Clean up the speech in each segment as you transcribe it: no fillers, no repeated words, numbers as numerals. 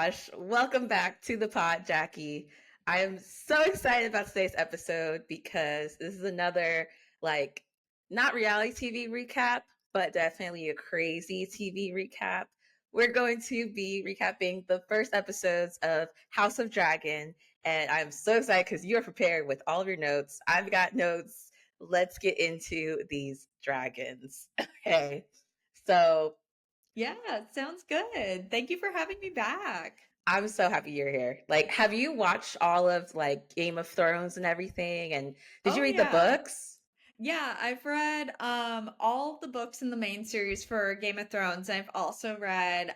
gosh. Welcome back to the pod, Jackie. I am so excited about today's episode because this is another, like, not reality TV recap, but definitely a crazy TV recap. We're going to be recapping the first episodes of House of Dragon, and I'm so excited because you're prepared with all of your notes. I've got notes. Let's get into these dragons. Okay. So, Yeah, sounds good. Thank you for having me back. I'm so happy you're here. Like, have you watched all of like Game of Thrones and everything? And did you Oh read the yeah. books? Yeah, I've read all the books in the main series for Game of Thrones. I've also read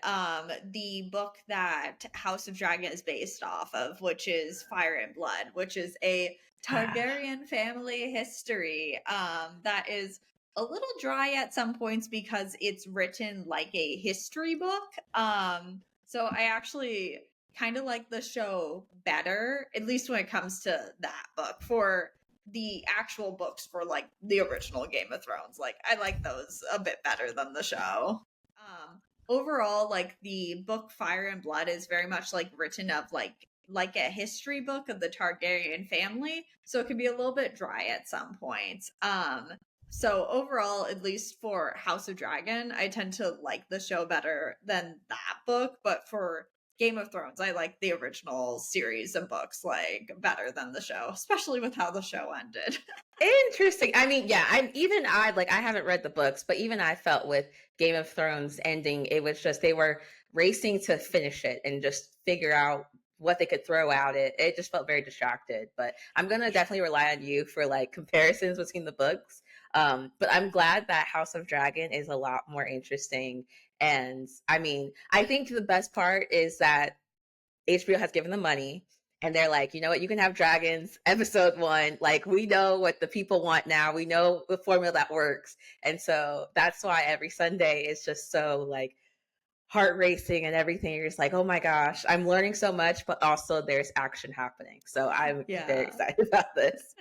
the book that House of Dragon is based off of, which is Fire and Blood, which is a Targaryen family history that is a little dry at some points because it's written like a history book. So I actually kind of like the show better, at least when it comes to that book. For the actual books for like the original Game of Thrones, like I like those a bit better than the show. Overall, like the book Fire and Blood is very much like written of like a history book of the Targaryen family, so it can be a little bit dry at some points. So overall, at least for House of Dragon, I tend to like the show better than that book, but for Game of Thrones, I like the original series and books like better than the show, especially with how the show ended. Interesting. I mean, yeah, I haven't read the books, but even I felt with Game of Thrones ending, it was just they were racing to finish it and just figure out what they could throw out it. It just felt very distracted. But I'm gonna definitely rely on you for like comparisons between the books. But I'm glad that House of Dragon is a lot more interesting. And I mean, I think the best part is that HBO has given them money and they're like, you know what, you can have dragons episode 1. Like, we know what the people want now. We know the formula that works. And so that's why every Sunday is just so like heart racing and everything. You're just like, oh my gosh, I'm learning so much, but also there's action happening. So I'm very Yeah. excited about this.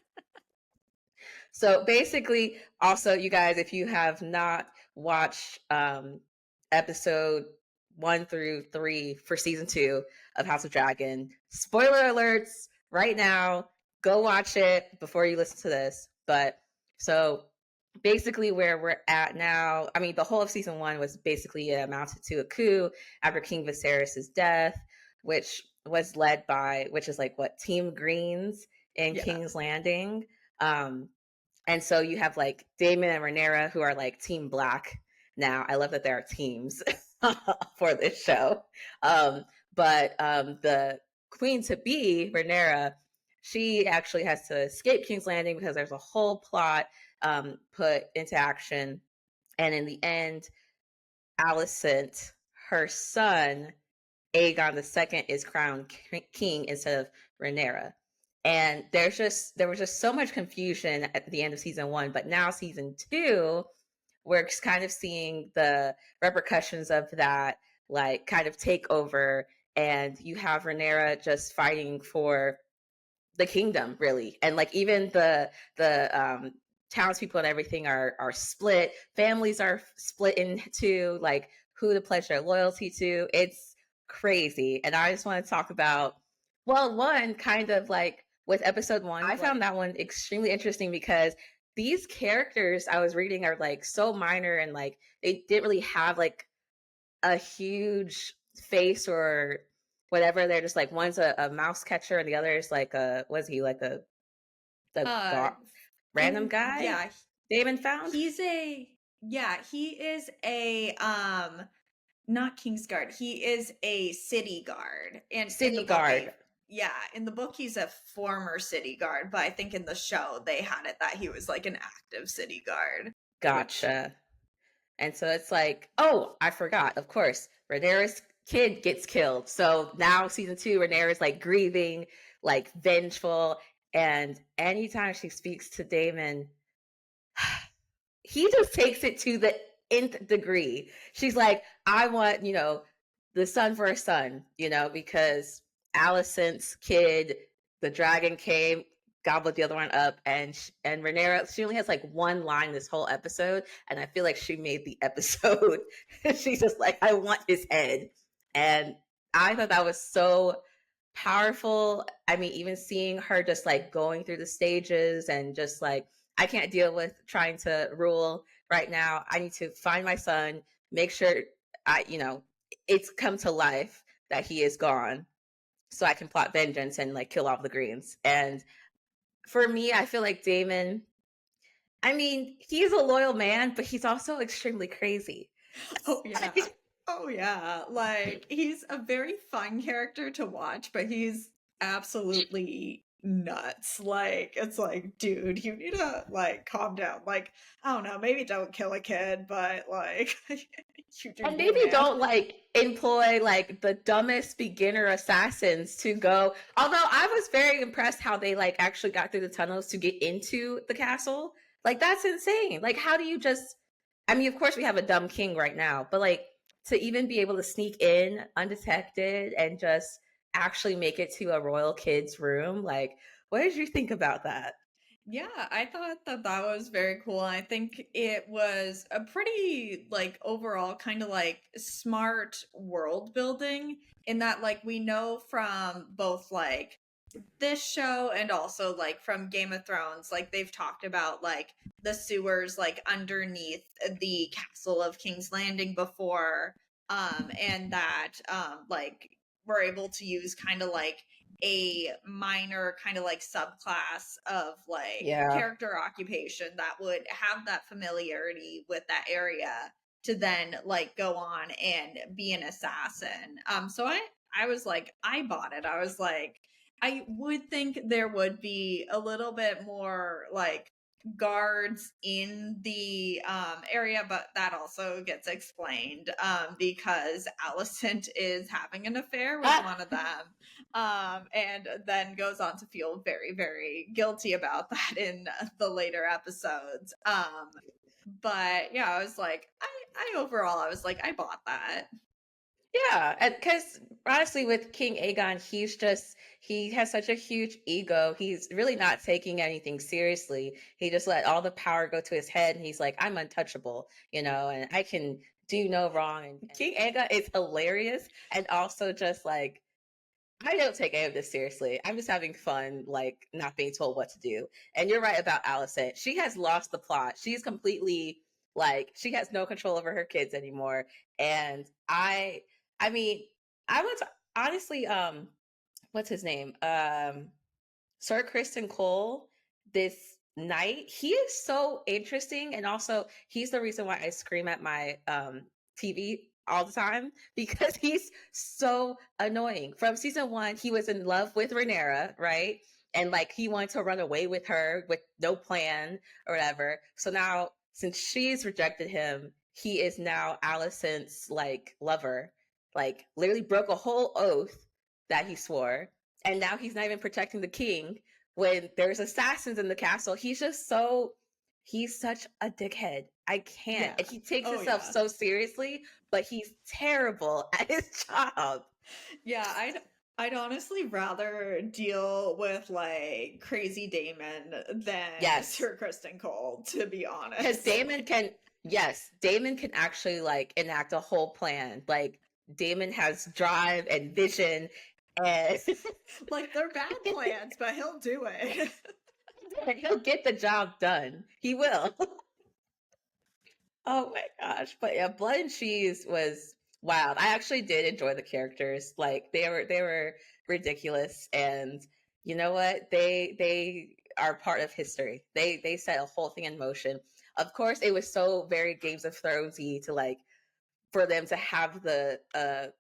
So basically, also, you guys, if you have not watched episode 1 through 3 for season 2 of House of Dragon, spoiler alerts right now. Go watch it before you listen to this. But so basically, where we're at now, I mean, the whole of season 1 was basically amounted to a coup after King Viserys' death, which was led by, which is like what, Team Greens in Yeah. King's Landing. Um, and so you have like Damon and Rhaenyra who are like Team Black now. I love that there are teams for this show. But the queen to be, Rhaenyra, she actually has to escape King's Landing because there's a whole plot put into action. And in the end, Alicent, her son, Aegon II, is crowned king instead of Rhaenyra. And there was just so much confusion at the end of season 1, but now season 2, we're kind of seeing the repercussions of that, like, kind of take over, and you have Rhaenyra just fighting for the kingdom, really, and like even the townspeople and everything are split. Families are split into like who to pledge their loyalty to. It's crazy, and I just want to talk about, well, one kind of like with episode 1. I found that one extremely interesting because these characters I was reading are like so minor and like they didn't really have like a huge face or whatever. They're just like one's a mouse catcher and the other is like a, was he like a the Uh random guy yeah, Damon found? he is a not Kingsguard. He is a city guard. And in City the book, guard. in the book he's a former city guard, but I think in the show they had it that he was like an active city guard. Which Gotcha. And so it's like, oh, I forgot. Of course, Rhaenyra's kid gets killed. So now season 2, Rhaenyra's like grieving, like vengeful, and anytime she speaks to Damon, he just takes it to the nth degree. She's like, I want, the son for a son, because Alicent's kid, the dragon came, gobbled the other one up, and Rhaenyra, she only has like one line this whole episode, and I feel like she made the episode. She's just like, I want his head. And I thought that was so powerful. I mean, even seeing her just like going through the stages and just like, I can't deal with trying to rule right now. I need to find my son, make sure it's come to life that he is gone so I can plot vengeance and like kill all the greens. And for me, I feel like Damon, I mean, he's a loyal man, but he's also extremely crazy. Oh yeah. Oh yeah. Like he's a very fun character to watch, but he's absolutely nuts. Like it's like, dude, you need to like calm down. Like, I don't know, maybe don't kill a kid, but like you do And you, maybe man. don't like employ like the dumbest beginner assassins to go. Although I was very impressed how they like actually got through the tunnels to get into the castle. Like that's insane. Like how do you just I mean, of course we have a dumb king right now, but like to even be able to sneak in undetected and just actually make it to a royal kid's room, like what did you think about that? Yeah, I thought that that was very cool. I think it was a pretty like overall kind of like smart world building in that like we know from both like this show and also like from Game of Thrones, like they've talked about like the sewers like underneath the castle of King's Landing before, and that like we're able to use kind of like a minor kind of like subclass of like Yeah. character occupation that would have that familiarity with that area to then like go on and be an assassin. So I was like I bought it. I was like I would think there would be a little bit more like guards in the area, but that also gets explained because Alicent is having an affair with Ah, one of them, and then goes on to feel very, very guilty about that in the later episodes. But yeah, I was like, I overall, I was like, I bought that. yeah, and because honestly, with King Aegon, he has such a huge ego. He's really not taking anything seriously. He just let all the power go to his head, and he's like, "I'm untouchable," and I can do no wrong. And King Aegon is hilarious, and also just like I don't take any of this seriously. I'm just having fun, like not being told what to do. And you're right about Allison. She has lost the plot. She's completely like she has no control over her kids anymore. And I mean, I would honestly, what's his name? Sir Kristen Cole this night. He is so interesting, and also he's the reason why I scream at my TV all the time because he's so annoying. From season one, he was in love with Rhaenyra, right? And like he wanted to run away with her with no plan or whatever. So now, since she's rejected him, he is now Alicent's like lover. Like literally broke a whole oath that he swore, and now he's not even protecting the king when there's assassins in the castle. He's such a dickhead. I can't. Yeah. And he takes Oh himself yeah. so seriously, but he's terrible at his job. Yeah, I'd honestly rather deal with like crazy Damon than Yes. Sir Kristen Cole, to be Because honest. Damon Like, can Damon can actually like enact a whole plan. Like Damon has drive and vision and like they're bad plans, but he'll do it. he'll get the job done. He will. Oh my gosh. But yeah, Blood and Cheese was wild. I actually did enjoy the characters. Like they were ridiculous, and you know what? They are part of history. They set a whole thing in motion. Of course, it was so very Games of Thronesy to like for them to have the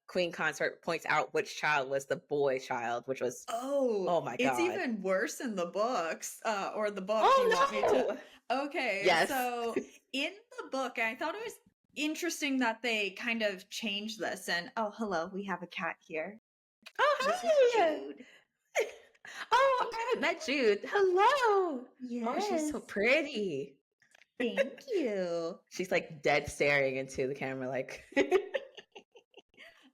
Queen consort point out which child was the boy child, which was Oh, oh my it's god. even worse in the books, or the book. Do you want me Oh to? no. Okay, Yes. so in the book, I thought it was interesting that they kind of changed this. And oh, hello, we have a cat here. Oh This is hi. Jude. Oh, I haven't met Jude. Hello. Oh, she's Yes, so pretty. thank you. She's like dead staring into the camera, like.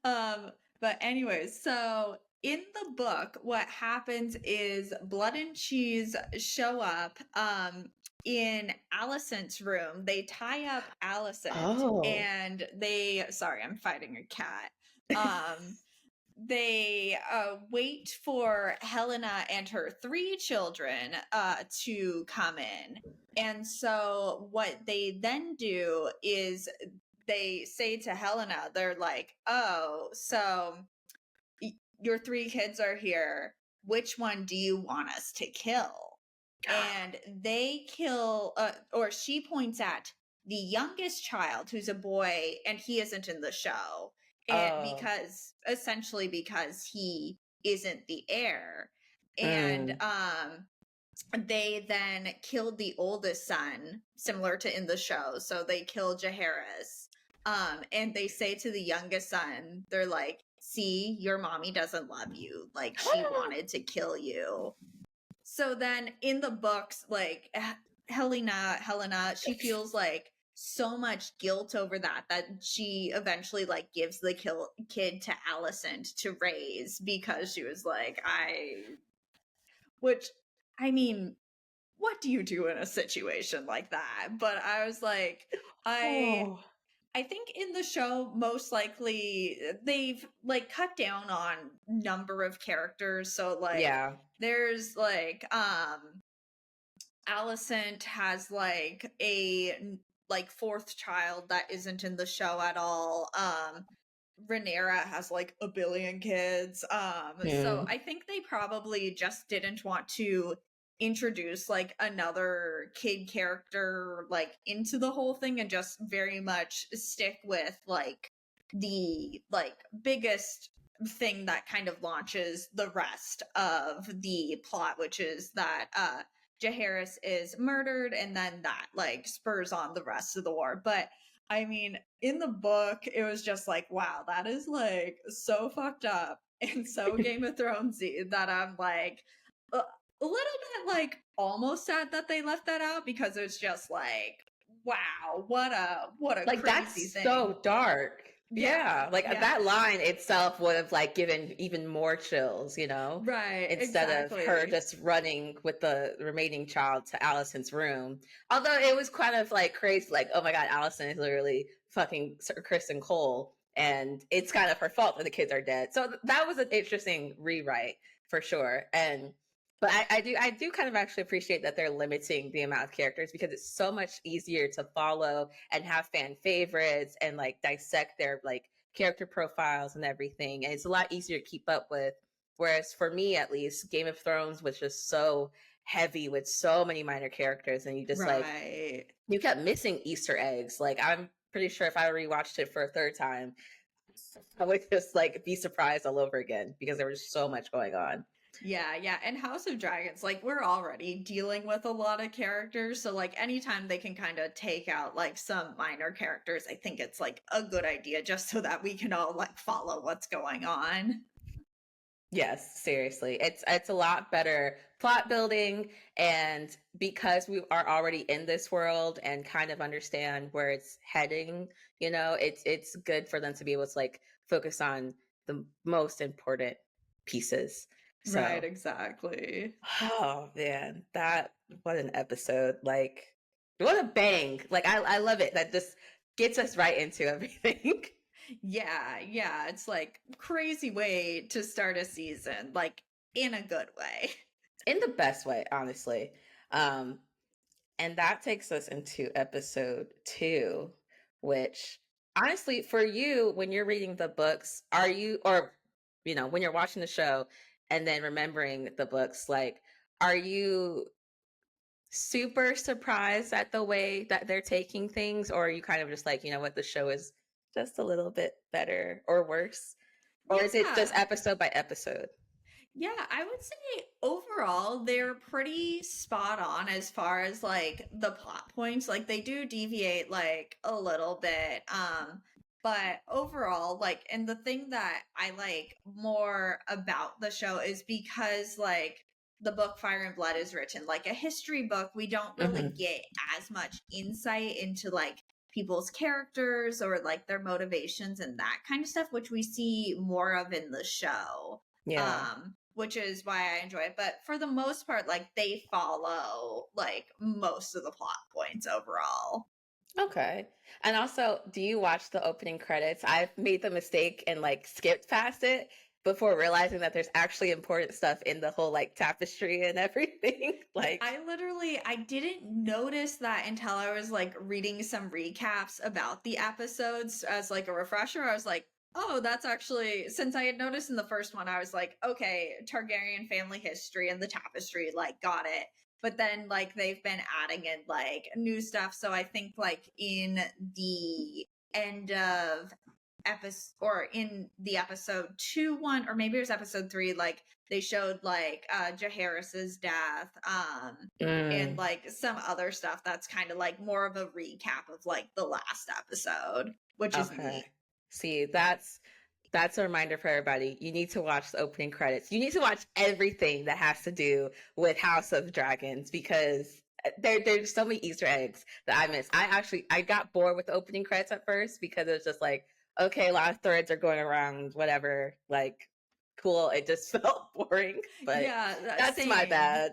Um, but anyways, so in the book, what happens is Blood and Cheese show up in Alicent's room. They tie up Alicent Oh. and they sorry, I'm fighting a cat. Um they wait for Helena and her 3 children to come in. And so what they then do is they say to Helena, they're like, "Oh, so your 3 kids are here. Which one do you want us to kill?" And they kill, or she points at the youngest child, who's a boy, and he isn't in the show. And Oh. because essentially because he isn't the heir. And Mm. they then killed the oldest son, similar to in the show. So they kill Jaharis. And they say to the youngest son, they're like, "See, your mommy doesn't love you. Like, she wanted to kill you." So then in the books, like Helena, she feels like so much guilt over that she eventually like gives the kid to Alicent to raise, because she was like, which, I mean, what do you do in a situation like that? But I was like, I Oh. I think in the show, most likely they've like cut down on number of characters. So like Yeah. there's like Alicent has like like 4th child that isn't in the show at all. Rhaenyra has like a billion kids. So Mm. I think they probably just didn't want to introduce like another kid character like into the whole thing, and just very much stick with like the like biggest thing that kind of launches the rest of the plot, which is that Jaharis is murdered, and then that like spurs on the rest of the war. But I mean, in the book, it was just like, wow, that is like so fucked up and so Game of Thronesy that I'm like a little bit like almost sad that they left that out, because it's just like, wow, what a Like, crazy that's so thing. dark. Yeah, Yeah, like, yeah. that line itself would have, like, given even more chills, Right, instead of her exactly. just running with the remaining child to Allison's room. Although it was kind of, like, crazy, like, oh my god, Allison is literally fucking Sir Kristen Cole, and it's kind of her fault that the kids are dead. So that was an interesting rewrite for sure, but I do kind of actually appreciate that they're limiting the amount of characters, because it's so much easier to follow and have fan favorites and like dissect their like character profiles and everything. And it's a lot easier to keep up with. Whereas for me, at least, Game of Thrones was just so heavy with so many minor characters, and you just like Right. you kept missing Easter eggs. Like, I'm pretty sure if I rewatched it for a third time, I would just like be surprised all over again, because there was so much going on. Yeah, yeah. And House of Dragons, like we're already dealing with a lot of characters. So like anytime they can kind of take out like some minor characters, I think it's like a good idea, just so that we can all like follow what's going on. Yes, seriously. It's a lot better plot building, and because we are already in this world and kind of understand where it's heading, it's good for them to be able to like focus on the most important pieces. Right, So, exactly. oh man, that what an episode. Like, what a bang. Like, I love it. That just gets us right into everything. Yeah, yeah. It's like crazy way to start a season, like in a good way. In the best way, honestly. Um And that takes us into episode 2, which honestly, for you, when you're reading the books, are you, or, when you're watching the show and then remembering the books, like, are you super surprised at the way that they're taking things? Or are you kind of just like, you know what, the show is just a little bit better or worse? Or is it just Yeah. episode by episode? Yeah, I would say overall they're pretty spot on as far as like the plot points. Like they do deviate like a little bit. But overall, like, and the thing that I like more about the show is because like the book Fire and Blood is written like a history book, we don't really Hmm. get as much insight into like people's characters or like their motivations and that kind of stuff, which we see more of in the show, Yeah. which is why I enjoy it. But for the most part, like they follow like most of the plot points overall. Okay. And also, do you watch the opening credits? I've made the mistake and like skipped past it, before realizing that there's actually important stuff in the whole like tapestry and everything. Like, I didn't notice that until I was like reading some recaps about the episodes as like a refresher. I was like, oh, that's actually, since I had noticed in the first one, I was like, okay, Targaryen family history and the tapestry, like, got it. But then like they've been adding in like new stuff. So I think like in the end of episode, or in the episode 2 one, or maybe it was episode 3, like they showed like Jaehaerys's death, and like some other stuff that's kind of like more of a recap of like the last episode, which is okay. neat. See, that's a reminder for everybody. You need to watch the opening credits. You need to watch everything that has to do with House of Dragons because there's so many Easter eggs that I missed. I got bored with the opening credits at first because it was just like, okay, a lot of threads are going around, whatever, like cool. It just felt boring, but Yeah, that's my same. bad.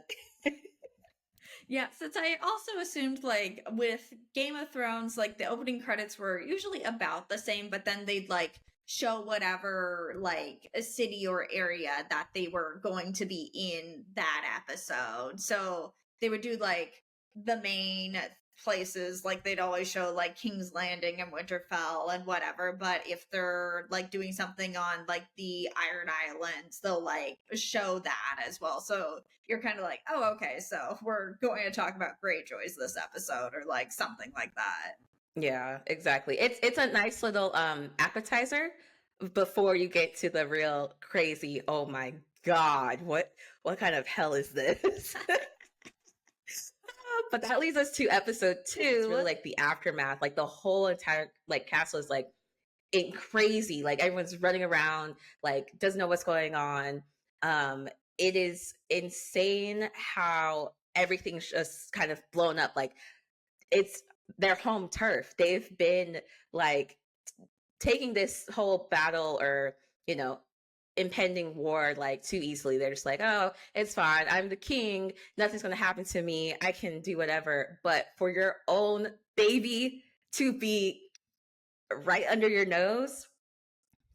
Yeah, since I also assumed like with Game of Thrones, like the opening credits were usually about the same, but then they'd like show whatever like a city or area that they were going to be in that episode. So they would do like the main places, like they'd always show like King's Landing and Winterfell and whatever. But if they're like doing something on like the Iron Islands, they'll like show that as well. So you're kind of like, oh, okay, so we're going to talk about Greyjoys this episode, or like something like that. Yeah, exactly. It's a nice little appetizer before you get to the real crazy, oh my God, what kind of hell is this? But that leads us to episode 2. It's really like the aftermath, like the whole entire like castle is like in crazy, like everyone's running around, like doesn't know what's going on. It is insane how everything's just kind of blown up. Like it's their home turf. They've been like taking this whole battle or, you know, impending war like too easily. They're just like, oh, it's fine. I'm the king. Nothing's going to happen to me. I can do whatever. But for your own baby to be right under your nose,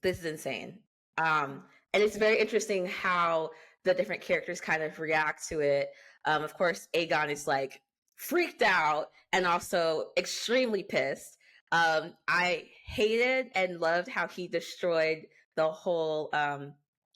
this is insane. And it's very interesting how the different characters kind of react to it. Of course, Aegon is like freaked out and also extremely pissed. I hated and loved how he destroyed the whole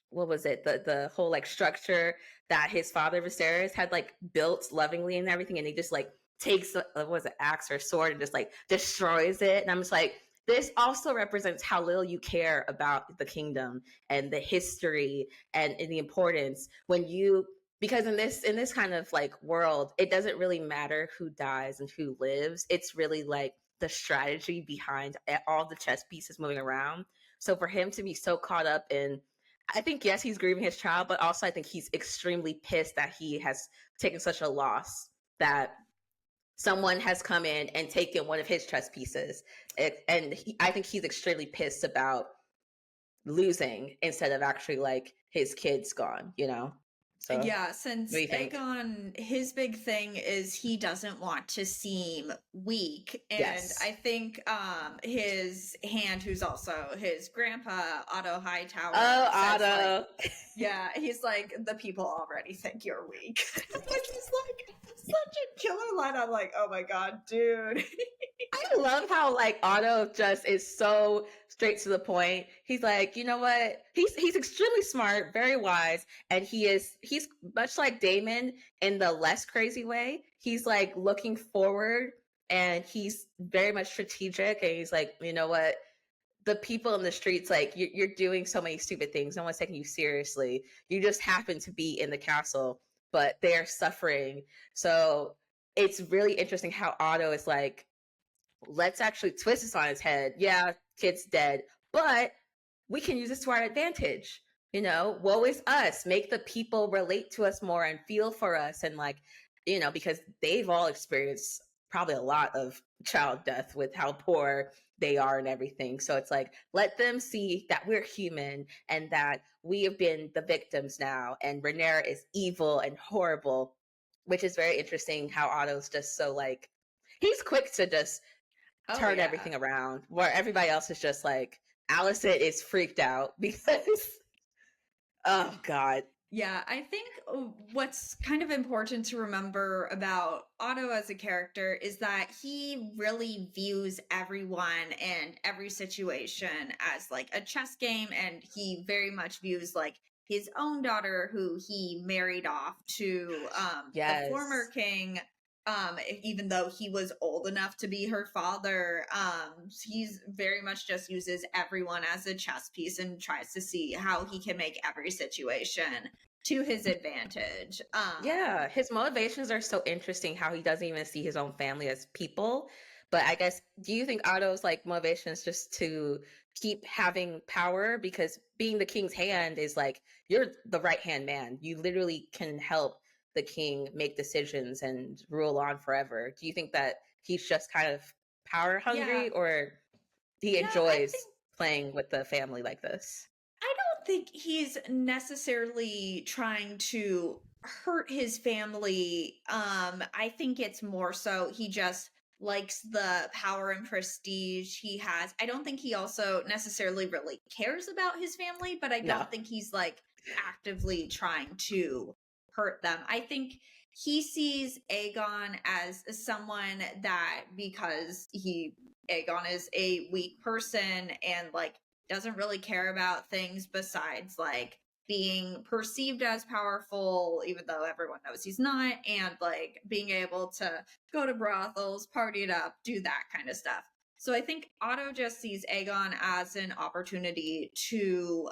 what was it, the whole like structure that his father Viserys had like built lovingly and everything, and he just like takes what was it, axe or sword, and just like destroys it. And I'm just like, this also represents how little you care about the kingdom and the history and the importance when you, because in this kind of like world, it doesn't really matter who dies and who lives. It's really like the strategy behind all the chess pieces moving around. So for him to be so caught up in, I think, yes, he's grieving his child, but also I think he's extremely pissed that he has taken such a loss, that someone has come in and taken one of his chess pieces. I think he's extremely pissed about losing instead of actually like his kid's gone, you know? So, what Yeah, do since you think? Aegon, his big thing is he doesn't want to seem weak. And Yes. I think his hand, who's also his grandpa, Otto Hightower, Oh, says like, Otto. yeah, he's like, the people already think you're weak. Which is like such a killer line. I'm like, oh my god, dude. I love how like Otto just is so straight to the point. He's like, you know what? He's extremely smart, very wise, and he's much like Damon in the less crazy way. He's like looking forward and he's very much strategic, and he's like, you know what? The people in the streets, like you're doing so many stupid things. No one's taking you seriously. You just happen to be in the castle, but they're suffering. So it's really interesting how Otto is like, let's actually twist this on its head. Yeah, kid's dead, but we can use this to our advantage. You know, woe is us. Make the people relate to us more and feel for us. And like, you know, because they've all experienced probably a lot of child death with how poor they are and everything. So it's like, let them see that we're human and that we have been the victims now. And Rhaenyra is evil and horrible, which is very interesting how Otto's just so like, he's quick to just Oh turn yeah. everything around, where everybody else is just like, Allison is freaked out because Oh God. Yeah, I think what's kind of important to remember about Otto as a character is that he really views everyone and every situation as like a chess game, and he very much views like his own daughter, who he married off to the former Yes. king. Even though he was old enough to be her father, he's very much just uses everyone as a chess piece and tries to see how he can make every situation to his advantage. Yeah, his motivations are so interesting how he doesn't even see his own family as people. But I guess, do you think Otto's like motivation is just to keep having power? Because being the king's hand is like you're the right hand man. You literally can help the king make decisions and rule on forever. Do you think that he's just kind of power Yeah, hungry, or he yeah, I think enjoys playing with the family like this? I don't think he's necessarily trying to hurt his family. I think it's more so he just likes the power and prestige he has. I don't think he also necessarily really cares about his family, but I No. don't think he's like actively trying to hurt them. I think he sees Aegon as someone that, because Aegon is a weak person and like doesn't really care about things besides like being perceived as powerful, even though everyone knows he's not, and like being able to go to brothels, party it up, do that kind of stuff. So I think Otto just sees Aegon as an opportunity to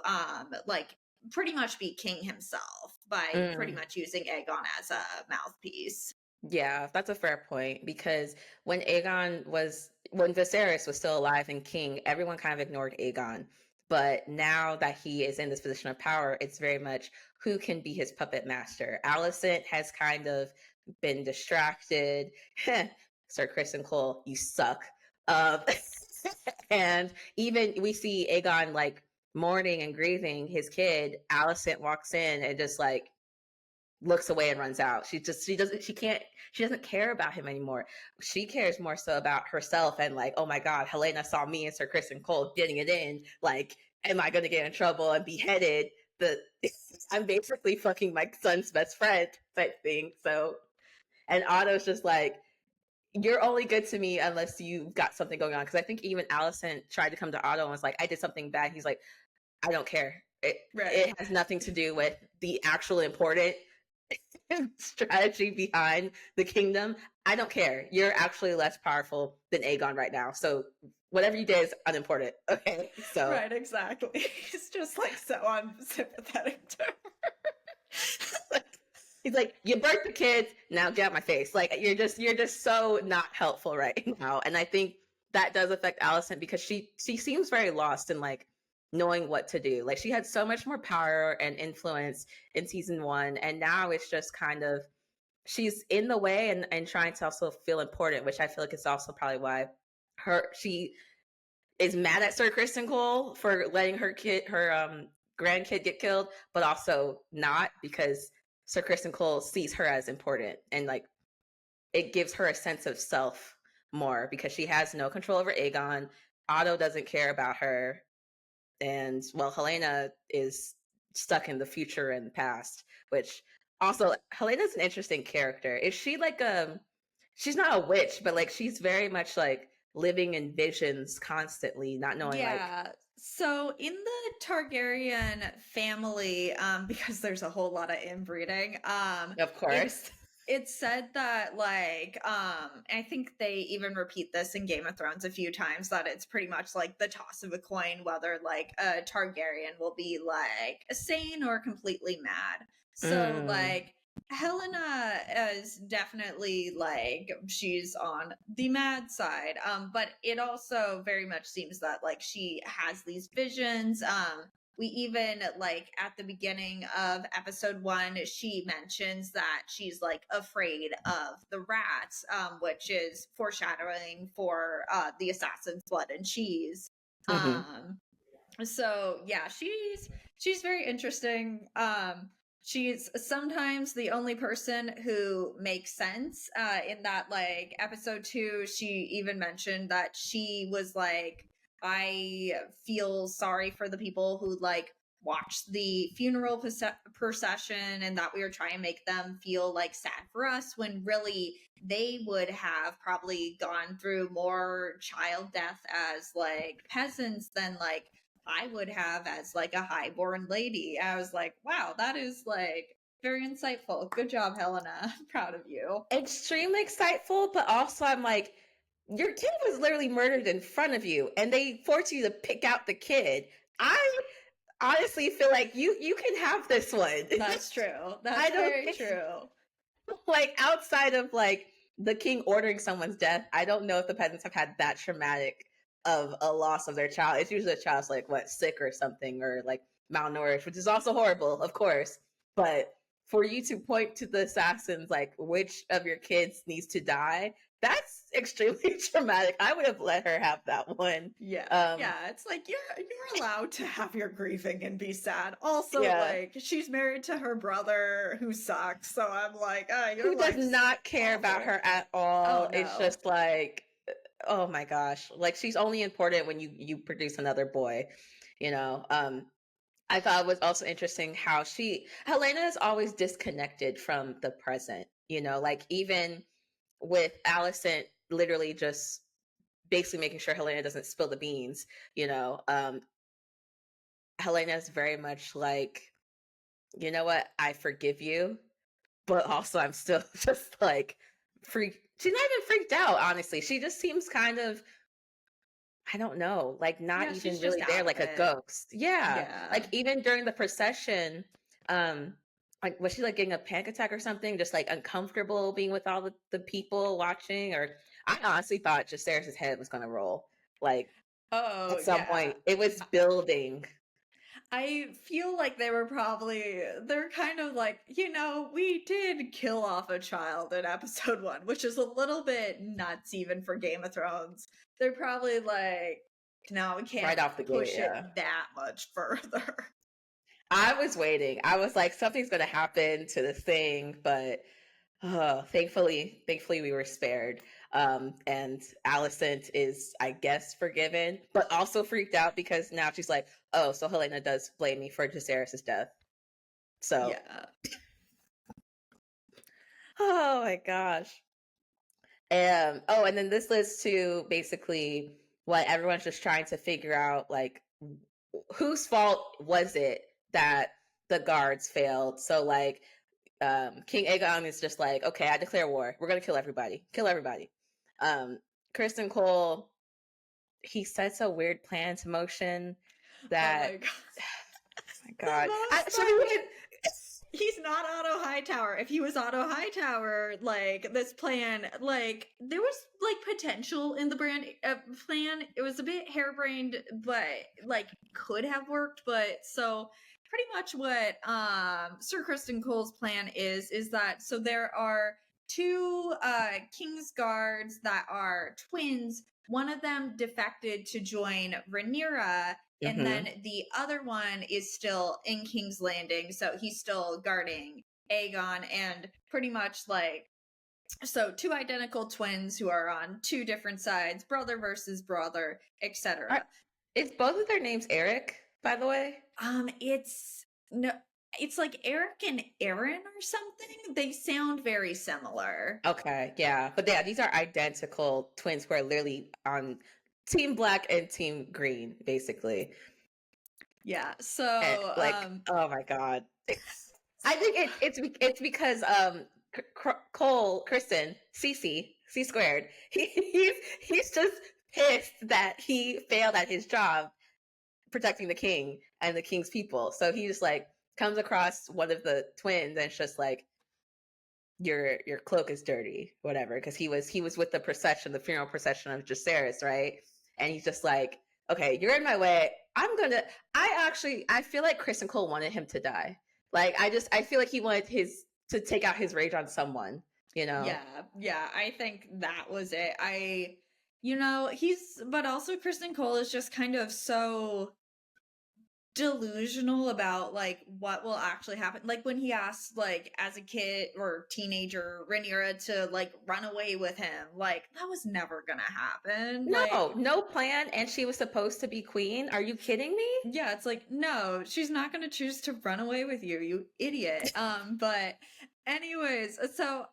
like pretty much be king himself by pretty Mm. much using Aegon as a mouthpiece. Yeah, that's a fair point because when Viserys was still alive and king, everyone kind of ignored Aegon. But now that he is in this position of power, it's very much who can be his puppet master. Alicent has kind of been distracted. Sir Chris and Cole, you suck. Um, and even we see Aegon like mourning and grieving his kid. Alicent walks in and just like looks away and runs out. She doesn't care about him anymore. She cares more so about herself and like, oh my God, Helena saw me and Sir Chris and Cole getting it in. Like, am I gonna get in trouble and beheaded? The I'm basically fucking my son's best friend type thing. So and Otto's just like, you're only good to me unless you've got something going on. Cause I think even Allison tried to come to Otto and was like, I did something bad. He's like, I don't care. It Right. has nothing to do with the actual important strategy behind the kingdom. I don't care. You're actually less powerful than Aegon right now. So whatever you did is unimportant. Okay. So Right, exactly. He's just like so unsympathetic to he's like, you birthed the kids, now get out my face. Like you're just so not helpful right now. And I think that does affect Allison because she seems very lost in like knowing what to do. Like she had so much more power and influence in season one, and now it's just kind of she's in the way and trying to also feel important, which I feel like is also probably why she is mad at Sir Kristen Cole for letting her grandkid get killed, but also not because Sir Kristen Cole sees her as important and like it gives her a sense of self more because she has no control over Aegon. Otto doesn't care about her, and well, Helena is stuck in the future and past, which also Helena's an interesting character. Is she like she's not a witch, but like she's very much like living in visions constantly, not knowing like Yeah. So in the Targaryen family, because there's a whole lot of inbreeding, of it's course. it's said that like I think they even repeat this in Game of Thrones a few times, that it's pretty much like the toss of a coin whether like a Targaryen will be like sane or completely mad. So Mm, like Helena is definitely like she's on the mad side. But it also very much seems that like she has these visions. We even like at the beginning of episode one, she mentions that she's like afraid of the rats, which is foreshadowing for the assassin's blood and cheese. mm-hmm, So yeah, she's very interesting. She's sometimes the only person who makes sense. In that like episode two, she even mentioned that she was like, I feel sorry for the people who like watch the funeral procession and that we were trying to make them feel like sad for us, when really they would have probably gone through more child death as like peasants than like I would have as like a highborn lady. I was like, wow, that is like very insightful. Good job, Helena. I'm proud of you. Extremely insightful, but also I'm like, your kid was literally murdered in front of you, and they forced you to pick out the kid. I honestly feel like you can have this one. That's true. I That's don't very think, true. like, outside of like the king ordering someone's death, I don't know if the peasants have had that traumatic of a loss of their child. It's usually a child's like what, sick or something, or like malnourished, which is also horrible, of course. But for you to point to the assassins like which of your kids needs to die, that's extremely traumatic. I would have let her have that one. Yeah, Um, yeah. It's like you're allowed to have your grieving and be sad. Also, yeah. like she's married to her brother who sucks. So I'm like, your Who does life's not care about awful. her at Oh all. It's no. just like, oh my gosh. Like she's only important when you produce another boy, you know. I thought it was also interesting how Helena is always disconnected from the present, you know, like even with Alicent literally just basically making sure Helena doesn't spill the beans, you know. Helena is very much like, you know what, I forgive you, but also I'm still just like freaked. She's not even freaked out, honestly. She just seems kind of, I don't know, like not Yeah, even she's just really there, out of like a it. ghost. Yeah. Yeah. Like even during the procession, um, like was she like getting a panic attack or something? Just like uncomfortable being with all the people watching? Or I honestly thought Jacerys' head was gonna roll. Like Oh at some yeah. point. It was building. I feel like they're kind of like, we did kill off a child in episode 1, which is a little bit nuts even for Game of Thrones. They're probably like, no, we Right can't off the gate, push yeah. it that much further. I was waiting. I was like, something's gonna happen to this thing, but thankfully we were spared. And Alicent is, I guess, forgiven, but also freaked out because now she's like, oh, so Helena does blame me for Jacerys' death. So, Yeah. oh my gosh. And then this leads to basically what everyone's just trying to figure out, like, whose fault was it that the guards failed? So, like, King Aegon is just like, okay, I declare war. We're gonna kill everybody. Kill everybody. Kristen Cole, he sets a weird plan into motion Oh that, my god. oh my The God, most should we even? he's not Otto Hightower. If he was Otto Hightower, like this plan, like there was like potential in the plan. It was a bit harebrained, but like could have worked. But so pretty much what Sir Kristen Cole's plan is that so there are two King's Guards that are twins. One of them defected to join Rhaenyra, and Mm-hmm. then the other one is still in King's Landing, so he's still guarding Aegon, and pretty much like so two identical twins who are on two different sides, brother versus brother, etc. Is both of their names Eric, by the way? It's no, it's like Eric and Aaron or something. They sound very similar. Okay, yeah, but yeah, these are identical twins who are literally on Team Black and Team Green, basically. Yeah. And So like, oh my God, I think it's because Kristen, C squared, he's just pissed that he failed at his job protecting the king and the king's people. So he just like comes across one of the twins and it's just like, your cloak is dirty, whatever, because he was with the funeral procession of Jacerys, right? And he's just like, okay, you're in my way. I feel like Kristen Cole wanted him to die. Like I feel like he wanted to take out his rage on someone, you know. yeah, I think that was it. But also Kristen Cole is just kind of so delusional about like what will actually happen. Like when he asked, like as a kid or teenager, Rhaenyra to like run away with him, like that was never gonna happen. No, Like, no plan, and she was supposed to be queen. Are you kidding me? yeah, it's like, no, she's not gonna choose to run away with you, you idiot. But anyways, so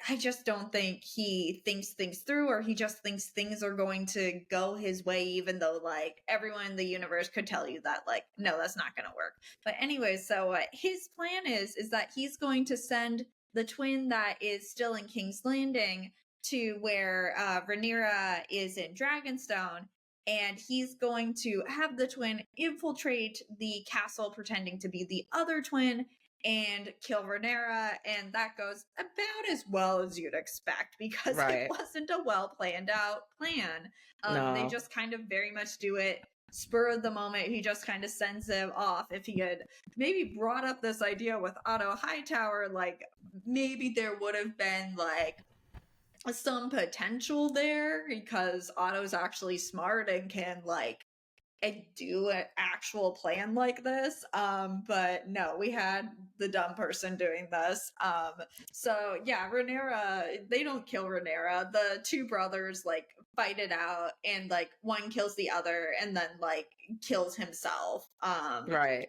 I just don't think he thinks things through, or he just thinks things are going to go his way, even though like everyone in the universe could tell you that like, no, that's not gonna work. But anyways, so what his plan is that he's going to send the twin that is still in King's Landing to where Rhaenyra is in Dragonstone, and he's going to have the twin infiltrate the castle pretending to be the other twin and kill Rhaenyra, and that goes about as well as you'd expect because it Right. wasn't a well planned out plan. They No. just kind of very much do it spur of the moment. He just kind of sends them off. If he had maybe brought up this idea with Otto Hightower, like maybe there would have been like some potential there because Otto's actually smart and can like and do an actual plan like this. But no, we had the dumb person doing this. So yeah, Rhaenyra, they don't kill Rhaenyra. The two brothers like fight it out, and like one kills the other and then like kills himself. Right.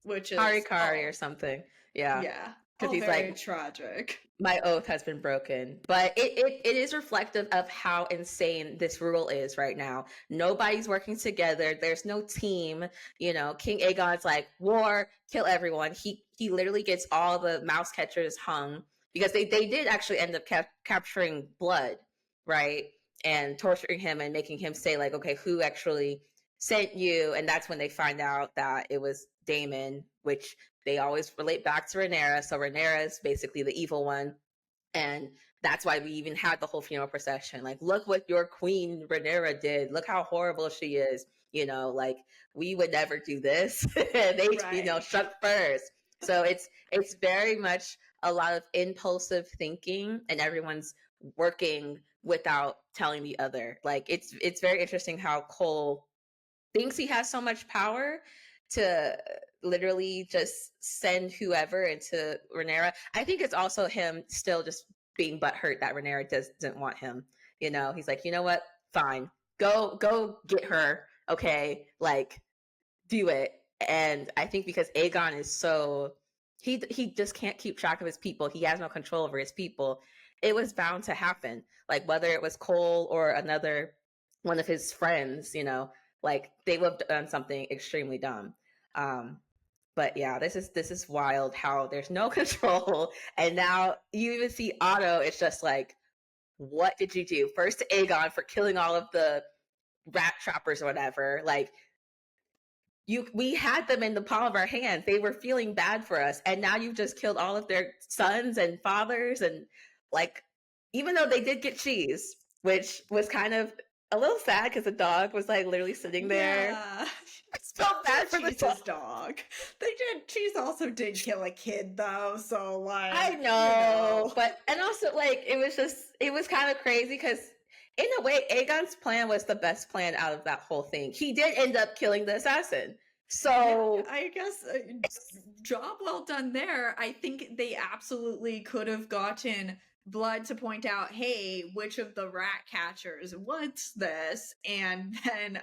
Which Kari is Kari or all, something. Yeah. yeah, Because all he's very like, tragic. my oath has been broken. But it is reflective of how insane this rule is right now. Nobody's working together. There's no team. You know, King Aegon's like, war, kill everyone. He literally gets all the mouse catchers hung because they did actually end up capturing Blood, right? And torturing him and making him say, like, okay, who actually sent you? And that's when they find out that it was Daemon, which they always relate back to Rhaenyra. So Rhaenyra is basically the evil one. And that's why we even had the whole funeral procession. Like, look what your queen Rhaenyra did. Look how horrible she is. You know, like we would never do this. They, Right. shut first. So it's very much a lot of impulsive thinking, and everyone's working without telling the other. Like it's very interesting how Cole thinks he has so much power to literally just send whoever into Rhaenyra. I think it's also him still just being butthurt that Rhaenyra doesn't want him. You know, he's like, you know what? Fine, go get her. Okay, like do it. And I think because Aegon is so he just can't keep track of his people. He has no control over his people. It was bound to happen. Like whether it was Cole or another one of his friends, you know, like they would have done something extremely dumb. But yeah, this is wild how there's no control, and now you even see Otto. It's just like, what did you do? First to Aegon for killing all of the rat trappers or whatever. Like we had them in the palm of our hands. They were feeling bad for us, and now you've just killed all of their sons and fathers, and like even though they did get cheese, which was kind of a little sad because the dog was like literally sitting there. Yeah. I felt bad for the Cheese's dog. They did. Cheese also did kill a kid though, so like I know, but and also like it was kind of crazy because in a way Aegon's plan was the best plan out of that whole thing. He did end up killing the assassin, so yeah, I guess job well done there. I think they absolutely could have gotten Blood to point out, hey, which of the rat catchers wants this, and then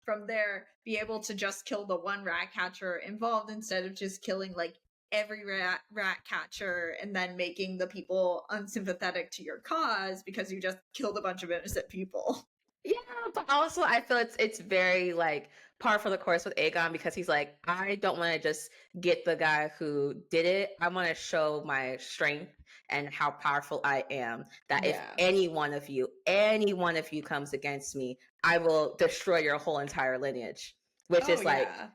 from there be able to just kill the one rat catcher involved instead of just killing like every rat catcher and then making the people unsympathetic to your cause because you just killed a bunch of innocent people. yeah, but also I feel it's very like par for the course with Aegon because he's like, I don't want to just get the guy who did it. I want to show my strength and how powerful I am. That if Yeah. any one of you comes against me, I will destroy your whole entire lineage. Which Oh is like yeah.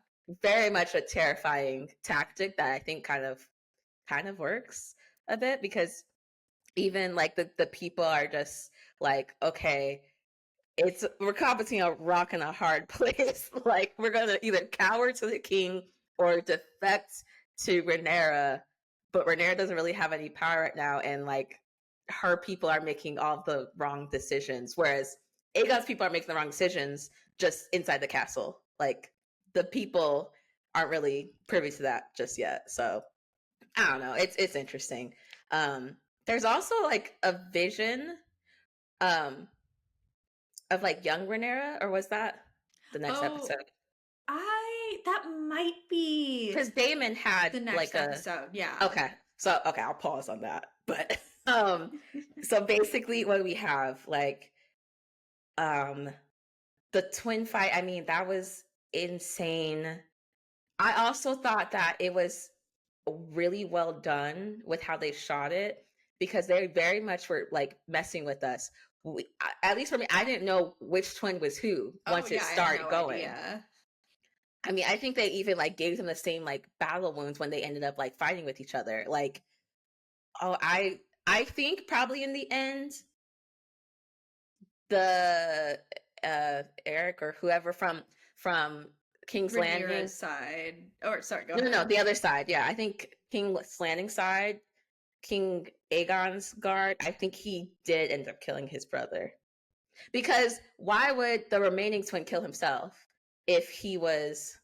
very much a terrifying tactic that I think kind of works a bit because even like the people are just like, okay, we're caught between a rock and a hard place. Like we're gonna either cower to the king or defect to Rhaenyra, but Rhaenyra doesn't really have any power right now, and like her people are making all the wrong decisions, whereas Aegon's people are making the wrong decisions just inside the castle. Like the people aren't really privy to that just yet. So I don't know. It's interesting. There's also like a vision um of like young Rhaenyra, or was that the next Oh, episode? that might be Because Damon had the next like a episode. Yeah. okay. So okay, I'll pause on that. But so basically what we have like um the twin fight, I mean, that was insane. I also thought that it was really well done with how they shot it because they very much were like messing with us. At least for me, I didn't know which twin was who Oh once it yeah, I had started no going. idea. I mean, I think they even like gave them the same like battle wounds when they ended up like fighting with each other. Like, oh, I think probably in the end, the Eric or whoever from King's Landing. Rhaenyra's side. Or sorry, go No, ahead. the other side. Yeah, I think King's Landing side, King Aegon's guard. I think he did end up killing his brother because why would the remaining twin kill himself if he was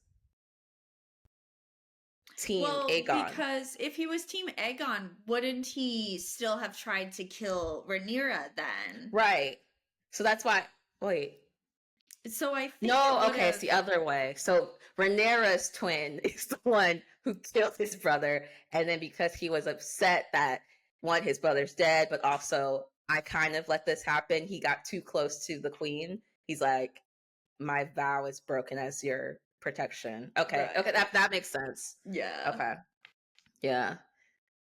Team Well, Aegon? because if he was Team Aegon, wouldn't he still have tried to kill Rhaenyra then? Right. So that's why. Wait. So I think it No, would okay, it's have. the other way. So Rhaenyra's twin is the one who killed his brother, and then because he was upset that one, his brother's dead, but also I kind of let this happen, he got too close to the queen. He's like, my vow is broken as your protection. Okay, okay, Right. that makes sense. Yeah. Okay, yeah,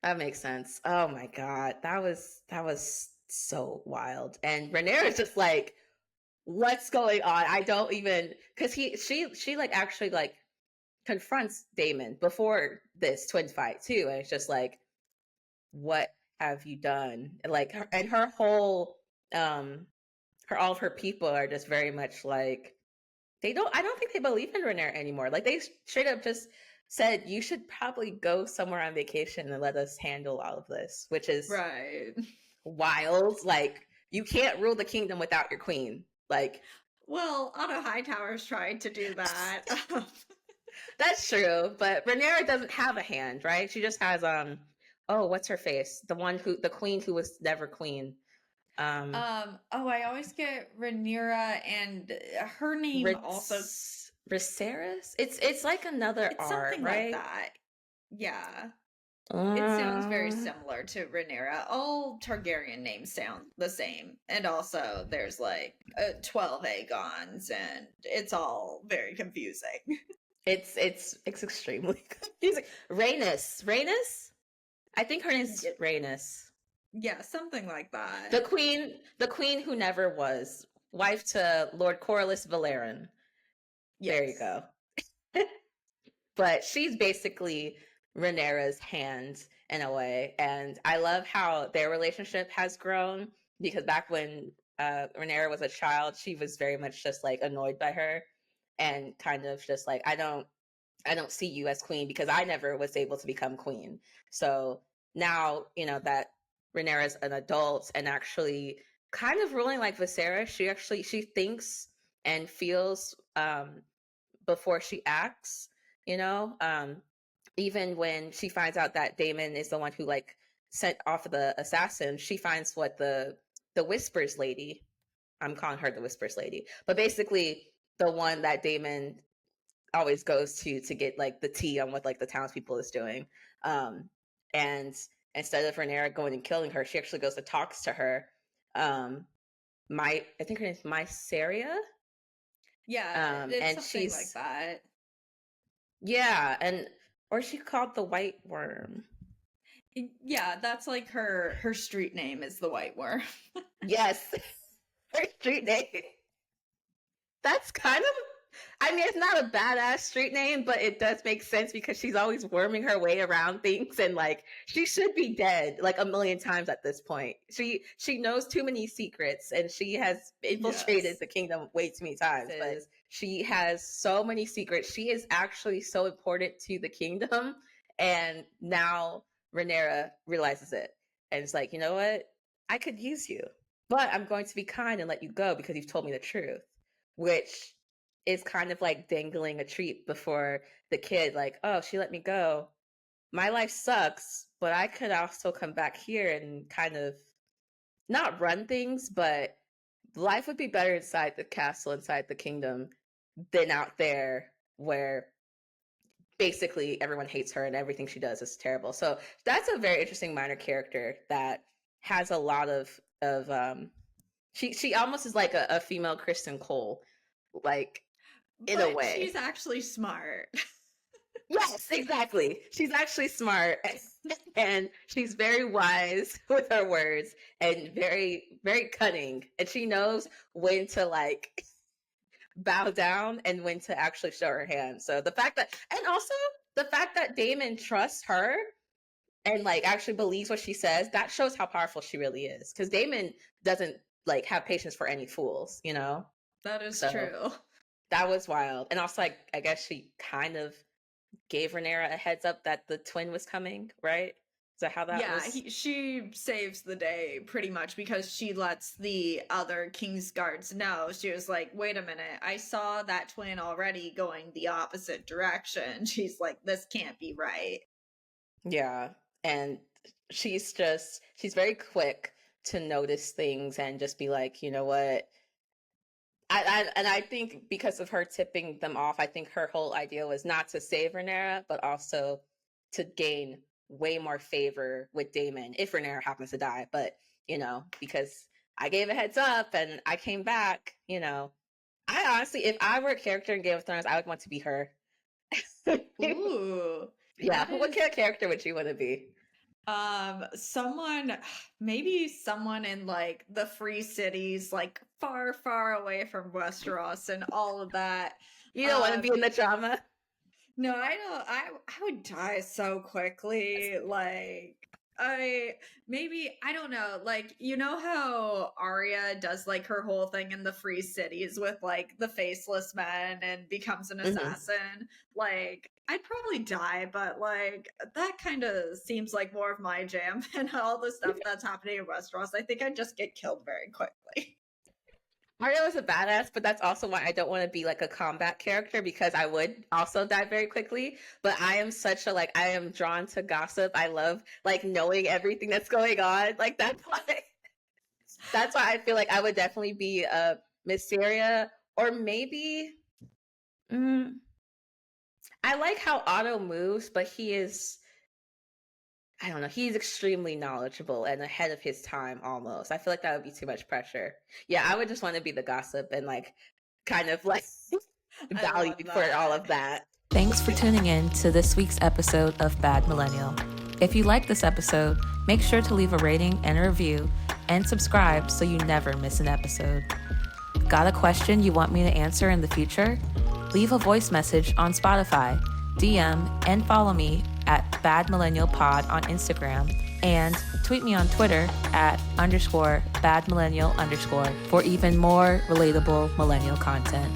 that makes sense. Oh my god, that was so wild, and Rhaenyra's just like, what's going on? I don't even because she like actually like confronts Damon before this twin fight too, and it's just like, what have you done? And like, and her whole her all of her people are just very much like they don't. I don't think they believe in Rhaenyra anymore. Like they straight up just said you should probably go somewhere on vacation and let us handle all of this, which is Right. wild. Like you can't rule the kingdom without your queen. Like Well, Otto Hightower's tried to do that. that's true, but Rhaenyra doesn't have a hand, right? She just has oh, what's her face? The queen who was never queen. Um Oh, I always get Rhaenyra and her name also. Viserys? It's like another It's R, something like right? that. Yeah. It sounds very Um similar to Rhaenyra. All Targaryen names sound the same. And also, there's like 12 Aegons, and it's all very confusing. it's extremely confusing. Rhaenys? I think her name's Y- Rhaenys. yeah, something like that. The queen who never was, wife to Lord Corlys Valerin. There you Yes. go. But she's basically Rhaenyra's hand in a way, and I love how their relationship has grown because back when Rhaenyra was a child, she was very much just like annoyed by her and kind of just like I don't see you as queen because I never was able to become queen. So now, that Rhaenyra's an adult and actually kind of ruling like Viserys, she thinks and feels before she acts, you know? Even when she finds out that Damon is the one who like sent off the assassin, she finds what the Whispers lady, I'm calling her the Whispers lady, but basically the one that Damon always goes to get like the tea on what like the townspeople is doing. And instead of Rhaenyra going and killing her, she actually goes to talks to her. I think her name's Mysaria. Yeah, it's And something like she's that. yeah, and or she called the White Worm. Yeah, that's like her street name is the White Worm. Yes, her street name. That's kind of, I mean, it's not a badass street name, but it does make sense because she's always worming her way around things and like she should be dead like a million times at this point. She knows too many secrets and she has infiltrated Yes. the kingdom way too many times, but she has so many secrets. She is actually so important to the kingdom, and now Rhaenyra realizes it. And it's like, you know what? I could use you, but I'm going to be kind and let you go because you've told me the truth, which is kind of like dangling a treat before the kid, like, oh, she let me go. My life sucks, but I could also come back here and kind of not run things, but life would be better inside the castle, inside the kingdom, than out there where basically everyone hates her and everything she does is terrible. So that's a very interesting minor character that has a lot of she almost is like a female Kristen Cole, like, in a But way. she's actually smart. Yes, exactly. She's actually smart and she's very wise with her words and very, very cunning. And she knows when to like bow down and when to actually show her hand. So the fact that, and also the fact that Damon trusts her and like actually believes what she says, that shows how powerful she really is. Because Damon doesn't like have patience for any fools, you know? That is So true. that was wild. And also, like, I guess she kind of gave Rhaenyra a heads up that the twin was coming, right? Is that how that Yeah, was? she saves the day pretty much because she lets the other King's Guards know. She was like, wait a minute, I saw that twin already going the opposite direction. She's like, this can't be right. Yeah. And she's very quick to notice things and just be like, you know what? I think because of her tipping them off, I think her whole idea was not to save Rhaenyra, but also to gain way more favor with Daemon if Rhaenyra happens to die. But, because I gave a heads up and I came back, I honestly, if I were a character in Game of Thrones, I would want to be her. Ooh, Yeah, that what is kind of character would you want to be? someone, maybe someone in like the free cities, like far, far away from Westeros and all of that. You don't want to be in the drama? No, I don't. I would die so quickly. Like I don't know. Like, you know how Arya does like her whole thing in the free cities with like the faceless men and becomes an Mm-hmm. assassin. Like, I'd probably die, but like that kind of seems like more of my jam than all the stuff that's happening in Westeros. I think I'd just get killed very quickly. Mario is a badass, but that's also why I don't want to be like a combat character because I would also die very quickly. But I am such a I am drawn to gossip. I love like knowing everything that's going on. Like that's why I feel like I would definitely be a Miss Syria or maybe I like how Otto moves, but I don't know, he's extremely knowledgeable and ahead of his time almost. I feel like that would be too much pressure. Yeah, I would just want to be the gossip and like kind of like I love valued for all that. of that. Thanks for tuning in to this week's episode of Bad Millennial. If you like this episode, make sure to leave a rating and a review and subscribe so you never miss an episode. Got a question you want me to answer in the future? Leave a voice message on Spotify, DM, and follow me at Bad Millennial Pod on Instagram, and tweet me on Twitter at _Bad Millennial_ for even more relatable millennial content.